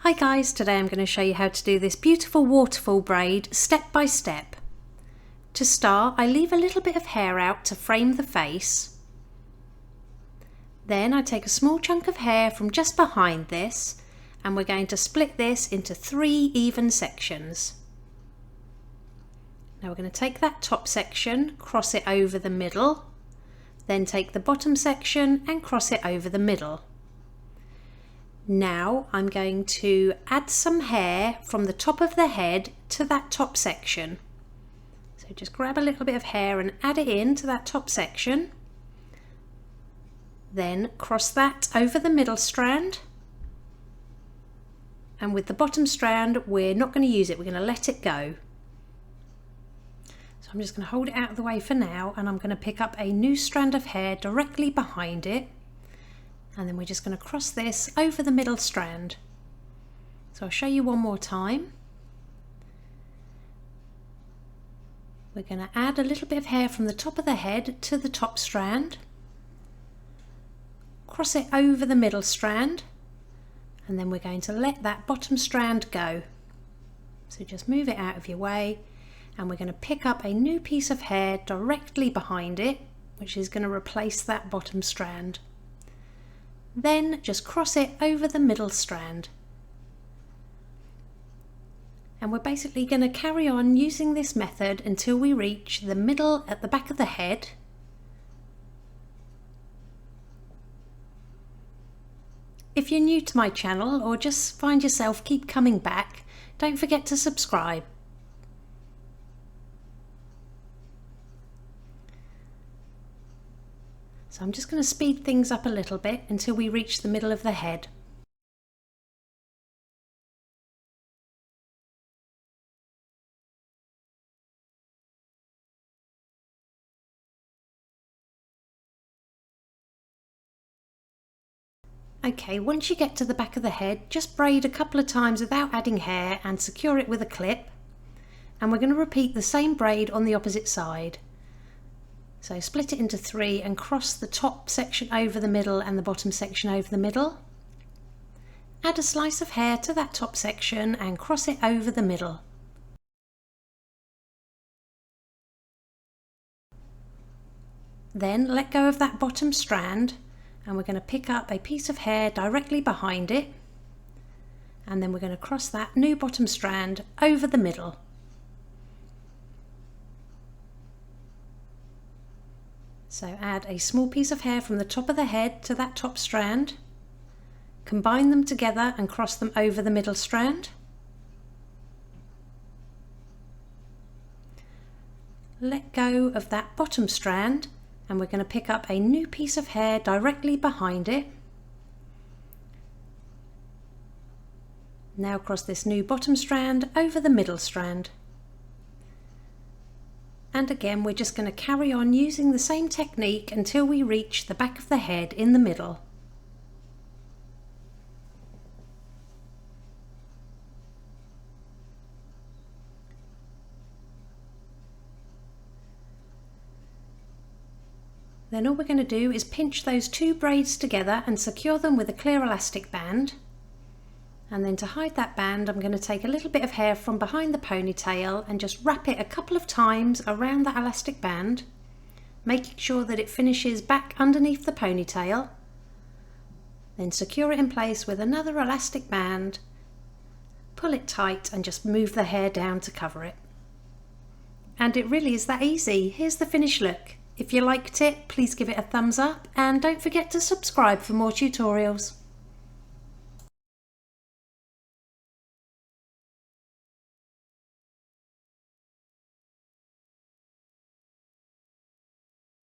Hi guys, today I'm going to show you how to do this beautiful waterfall braid step by step. To start, I leave a little bit of hair out to frame the face. Then I take a small chunk of hair from just behind this and we're going to split this into 3 even sections. Now we're going to take that top section, cross it over the middle, then take the bottom section and cross it over the middle. Now I'm going to add some hair from the top of the head to that top section. So just grab a little bit of hair and add it into that top section. Then cross that over the middle strand. And with the bottom strand, we're not going to use it, we're going to let it go. So I'm just going to hold it out of the way for now and I'm going to pick up a new strand of hair directly behind it. And then we're just going to cross this over the middle strand. So I'll show you one more time. We're going to add a little bit of hair from the top of the head to the top strand. Cross it over the middle strand. And then we're going to let that bottom strand go. So just move it out of your way. And we're going to pick up a new piece of hair directly behind it, which is going to replace that bottom strand. Then just cross it over the middle strand. And we're basically going to carry on using this method until we reach the middle at the back of the head. If you're new to my channel or just find yourself keep coming back, don't forget to subscribe. So I'm just going to speed things up a little bit until we reach the middle of the head. Okay, once you get to the back of the head, just braid a couple of times without adding hair and secure it with a clip. And we're going to repeat the same braid on the opposite side. So split it into 3 and cross the top section over the middle and the bottom section over the middle. Add a slice of hair to that top section and cross it over the middle. Then let go of that bottom strand and we're going to pick up a piece of hair directly behind it. And then we're going to cross that new bottom strand over the middle. So add a small piece of hair from the top of the head to that top strand, combine them together and cross them over the middle strand. Let go of that bottom strand and we're going to pick up a new piece of hair directly behind it. Now cross this new bottom strand over the middle strand. And again, we're just going to carry on using the same technique until we reach the back of the head in the middle. Then all we're going to do is pinch those 2 braids together and secure them with a clear elastic band. And then to hide that band, I'm going to take a little bit of hair from behind the ponytail and just wrap it a couple of times around that elastic band, making sure that it finishes back underneath the ponytail. Then secure it in place with another elastic band, pull it tight and just move the hair down to cover it. And it really is that easy. Here's the finished look. If you liked it, please give it a thumbs up and don't forget to subscribe for more tutorials.